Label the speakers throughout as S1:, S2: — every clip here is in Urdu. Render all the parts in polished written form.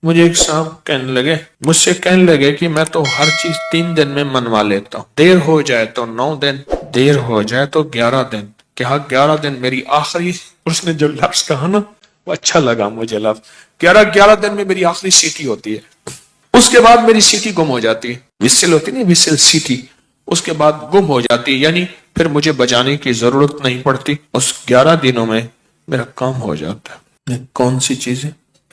S1: مجھے ایک صاحب مجھ سے کہنے لگے کہ میں تو ہر چیز 3 دن میں منوا لیتا ہوں، دیر ہو جائے تو 9 دن، دیر ہو جائے تو 11 دن، کہا 11 دن میری آخری، اس نے جو لفظ کہا نا وہ اچھا لگا مجھے لفظ، 11 دن میں میری آخری سیٹی ہوتی ہے، اس کے بعد میری سیٹی گم ہو جاتی ہے، وسل ہوتی نہیں، وسل سیٹی، اس کے بعد گم ہو جاتی ہے، یعنی پھر مجھے بجانے کی ضرورت نہیں پڑتی، اس 11 دنوں میں میرا کام ہو جاتا ہے۔ کون سی چیزیں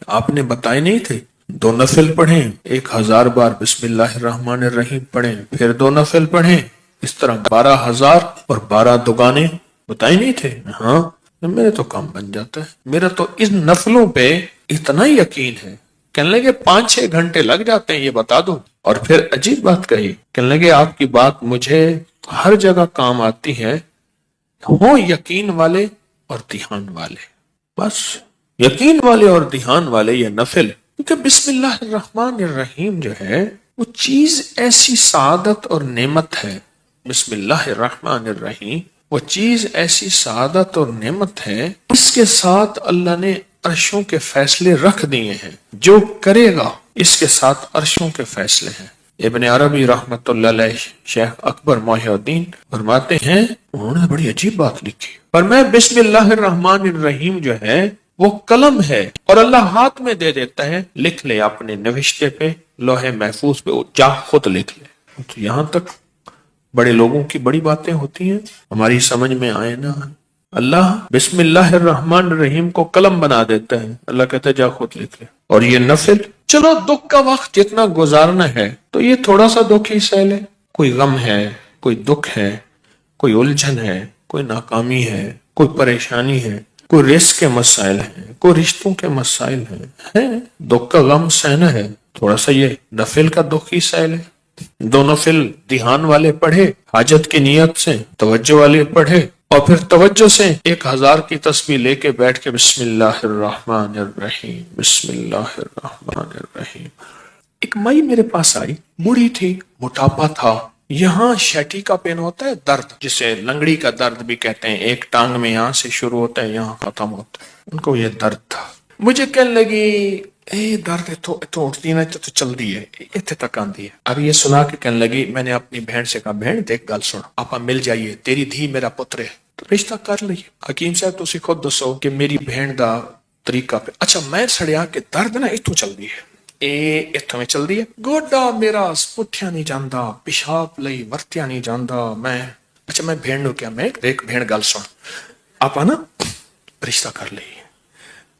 S1: آپ نے بتائے نہیں تھے؟ 2 نفل پڑھیں، 1000 بار بسم اللہ الرحمن الرحیم پڑھیں، پھر 2 نفل پڑھیں، اس طرح 12,000 اور 12 دوگانے بتائے نہیں تھے؟ ہاں، میرے تو کام بن جاتا ہے، میرا تو ان نفلوں پہ اتنا یقین ہے، کہنے لگے 5-6 گھنٹے لگ جاتے ہیں یہ بتا دو، اور پھر عجیب بات کہی، کہنے لگے آپ کی بات مجھے ہر جگہ کام آتی ہے، ہو یقین والے اور دھیان والے، بس یقین والے اور دھیان والے یہ نفل، کیونکہ بسم اللہ الرحمن الرحیم جو ہے وہ چیز ایسی سعادت اور نعمت ہے، بسم اللہ الرحمن الرحیم وہ چیز ایسی سعادت اور نعمت ہے، اس کے ساتھ اللہ نے عرشوں کے فیصلے رکھ دیے ہیں، جو کرے گا اس کے ساتھ عرشوں کے فیصلے ہیں۔ ابن عربی رحمت اللہ علیہ، شیخ اکبر محی الدین فرماتے ہیں، انہوں نے بڑی عجیب بات لکھی، پر میں بسم اللہ الرحمن الرحیم جو ہے وہ قلم ہے اور اللہ ہاتھ میں دے دیتا ہے، لکھ لے اپنے نوشتے پہ، لوح محفوظ پہ، جا خود لکھ لے۔ تو یہاں تک بڑے لوگوں کی بڑی باتیں ہوتی ہیں، ہماری سمجھ میں آئے نا، اللہ بسم اللہ الرحمن الرحیم کو قلم بنا دیتا ہے، اللہ کہتا ہے جا خود لکھ لے۔ اور یہ نفل، چلو دکھ کا وقت جتنا گزارنا ہے تو یہ تھوڑا سا دکھ ہی سہ لے، کوئی غم ہے، کوئی دکھ ہے، کوئی الجھن ہے، کوئی ناکامی ہے، کوئی پریشانی ہے، کوئی رزق کے مسائل ہیں، کوئی رشتوں کے مسائل ہیں، دکھ کا غم سہنا ہے، تھوڑا سا یہ نفل کا دکھ ہی سہ لے۔ 2 نفل دھیان والے پڑھے، حاجت کی نیت سے، توجہ والے پڑھے، اور پھر توجہ سے 1000 کی تسبیح لے کے بیٹھ کے بسم اللہ الرحمن الرحیم، بسم اللہ الرحمن الرحیم۔ ایک مائی میرے پاس آئی، بوڑھی تھی، موٹاپا تھا، یہاں شیٹی کا پین ہوتا ہے درد، جسے لنگڑی کا درد بھی کہتے ہیں، ایک ٹانگ میں یہاں سے شروع ہوتا ہے یہاں ختم ہوتا ہے، ان کو یہ درد تھا۔ مجھے کہنے لگی اے درد اتو اٹھتی نا تو چل دی ہے، اتنے تک آندی ہے۔ اب یہ سنا کے کہنے لگی، میں نے اپنی بہن سے کہا، بہن دیکھ گل سن، آپا مل جائیے، تیری دھی میرا پتر ہے، تو رشتہ کر لئیے۔ حکیم صاحب تسی خود دسو کہ میری بہن دا طریقہ پہ، اچھا میں سڑیا کہ درد نا اتو چل دی ہے، اتوں میں چل دی ہے، گوڈا میرا پٹھیا نہیں جاندا، پیشاب لئی ورتیا نہیں جاندا، اچھا میں بہن نو کیا، میں دیکھ بہن گل سن، آپا نا رشتہ کر لئی،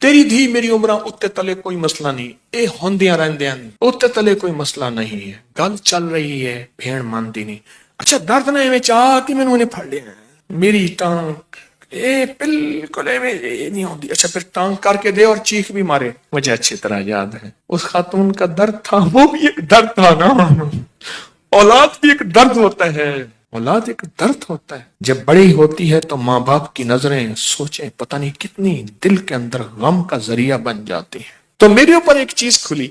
S1: تیری دھی میری عمرہ اتے تلے کوئی مسئلہ نہیں، اے ہوندیاں رہندیاں اتے تلے کوئی مسئلہ نہیں ہے، گل چل رہی ہے، بہن مانتی نہیں، اچھا درد نہ ایویں چاہ کہ مینوں نے پھڑ لیا میری ٹانگ، اے بالکل ایویں نہیں ہوندی، اچھا پھر ٹانگ کر کے دے اور چیخ بھی مارے۔ مجھے اچھی طرح یاد ہے اس خاتون کا درد تھا، وہ بھی ایک درد تھا نا، اولاد بھی ایک درد ہوتا ہے، اولاد ایک درد ہوتا ہے، جب بڑی ہوتی ہے تو ماں باپ کی نظریں سوچیں پتہ نہیں کتنی دل کے اندر غم کا ذریعہ بن جاتی ہیں۔ تو میرے اوپر ایک چیز کھلی،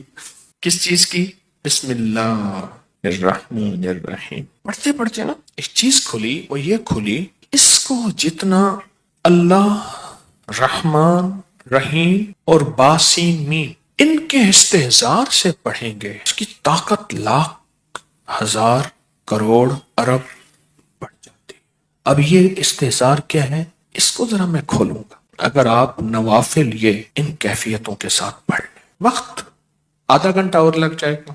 S1: کس چیز کی؟ بسم اللہ الرحمن الرحیم پڑھتے پڑھتے نا ایک چیز کھلی، وہ یہ کھلی، اس کو جتنا اللہ رحمان رحیم اور باسین مین ان کے استحضار سے پڑھیں گے، اس کی طاقت لاکھ ہزار کروڑ ارب بڑھ جاتی۔ اب یہ استحضار کیا ہے، اس کو ذرا میں کھولوں گا۔ اگر آپ نوافل یہ ان کیفیتوں کے ساتھ پڑھ لیں، وقت آدھا گھنٹہ اور لگ جائے گا،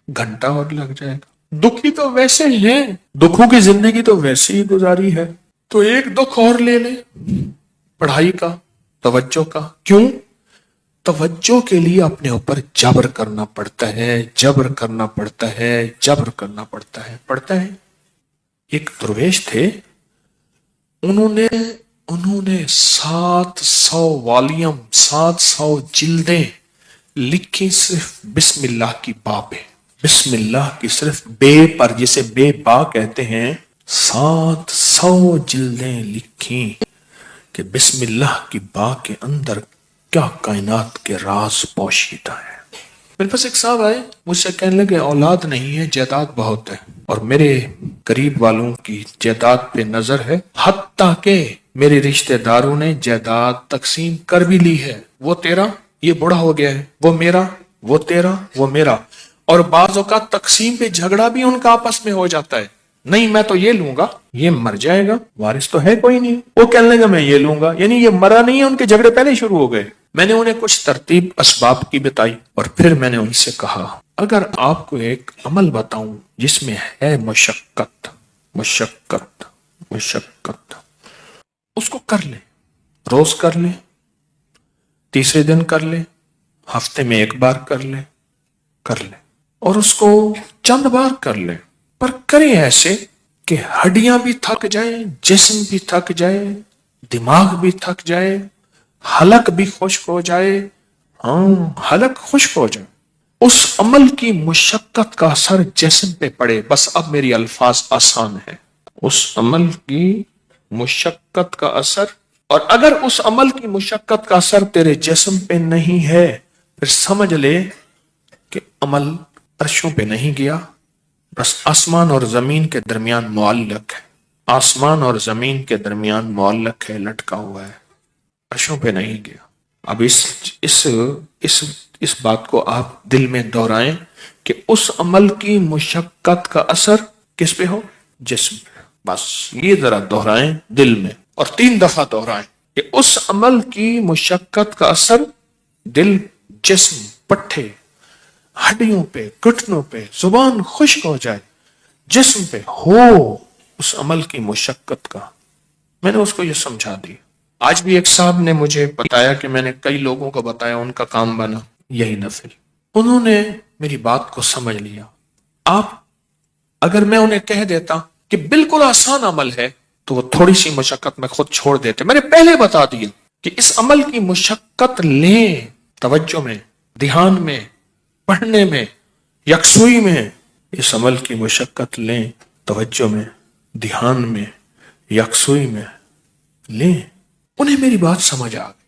S1: گھنٹہ اور لگ جائے گا، دکھی تو ویسے ہیں، دکھوں کی زندگی تو ویسے ہی گزاری ہے، تو ایک دکھ اور لے لیں پڑھائی کا، توجہ کا۔ کیوں؟ توجہ کے لیے اپنے اوپر جبر کرنا پڑتا ہے، جبر کرنا پڑتا ہے، جبر کرنا پڑتا ہے، پڑھتا ہے۔ ایک درویش تھے، انہوں نے 700 والیوم 700 جلدیں لکھی صرف بسم اللہ کی با پہ، بسم اللہ کی صرف بے پر، جسے بے با کہتے ہیں، 700 جلدیں لکھی کہ بسم اللہ کی با کے اندر کیا کائنات کے راز پوشیدہ ہے۔ میرے پاس ایک صاحب آئے، مجھ سے کہنے لگے اولاد نہیں ہے، جائیداد بہت ہے، اور میرے قریب والوں کی جائیداد پہ نظر ہے، حتیٰ کہ میرے رشتہ داروں نے جائیداد تقسیم کر بھی لی ہے، وہ تیرا، یہ بڑا ہو گیا ہے، وہ میرا، وہ تیرا وہ میرا. اور بعض اوقات تقسیم پہ جھگڑا بھی ان کا آپس میں ہو جاتا ہے. نہیں میں تو یہ لوں گا, یہ مر جائے گا, وارث تو ہے کوئی نہیں, وہ کہنے لگا میں یہ لوں گا, یعنی یہ مرا نہیں ہے, ان کے جھگڑے پہلے شروع ہو گئے. میں نے انہیں کچھ ترتیب اسباب کی بتائی اور پھر میں نے ان سے کہا اگر آپ کو ایک عمل بتاؤں جس میں ہے مشقت مشقت مشقت, اس کو کر لے, روز کر لے, تیسرے دن کر لے, ہفتے میں ایک بار کر لے, اور اس کو چند بار کر لے, پر کرے ایسے کہ ہڈیاں بھی تھک جائیں, جسم بھی تھک جائے, دماغ بھی تھک جائے, حلق بھی خشک ہو جائے. ہاں حلق خشک ہو جائے, اس عمل کی مشقت کا اثر جسم پہ پڑے. بس اب میری الفاظ آسان ہے, اس عمل کی مشقت کا اثر, اور اگر اس عمل کی مشقت کا اثر تیرے جسم پہ نہیں ہے پھر سمجھ لے کہ عمل عرشوں پہ نہیں گیا, بس آسمان اور زمین کے درمیان معلق ہے, آسمان اور زمین کے درمیان معلق ہے, لٹکا ہوا ہے, عرشوں پہ نہیں گیا. اب اس بات کو آپ دل میں دہرائیں کہ اس عمل کی مشقت کا اثر کس پہ ہو, جسم پہ. بس یہ ذرا دہرائیں دل میں, اور 3 دفعہ دہرائیں کہ اس عمل کی مشقت کا اثر دل, جسم, پٹھے, ہڈیوں پہ, گھٹنوں پہ, زبان خشک ہو جائے, جسم پہ ہو اس عمل کی مشقت کا. میں نے اس کو یہ سمجھا دی. آج بھی ایک صاحب نے مجھے بتایا کہ میں نے کئی لوگوں کو بتایا, ان کا کام بنا یہی نفل. انہوں نے میری بات کو سمجھ لیا. آپ اگر میں انہیں کہہ دیتا کہ بالکل آسان عمل ہے تو وہ تھوڑی سی مشقت میں خود چھوڑ دیتے. میں نے پہلے بتا دیا کہ اس عمل کی مشقت لیں, توجہ میں, دھیان میں, پڑھنے میں, یکسوئی میں. اس عمل کی مشقت لیں, توجہ میں, دھیان میں, یکسوئی میں لیں. انہیں میری بات سمجھ آ گئی.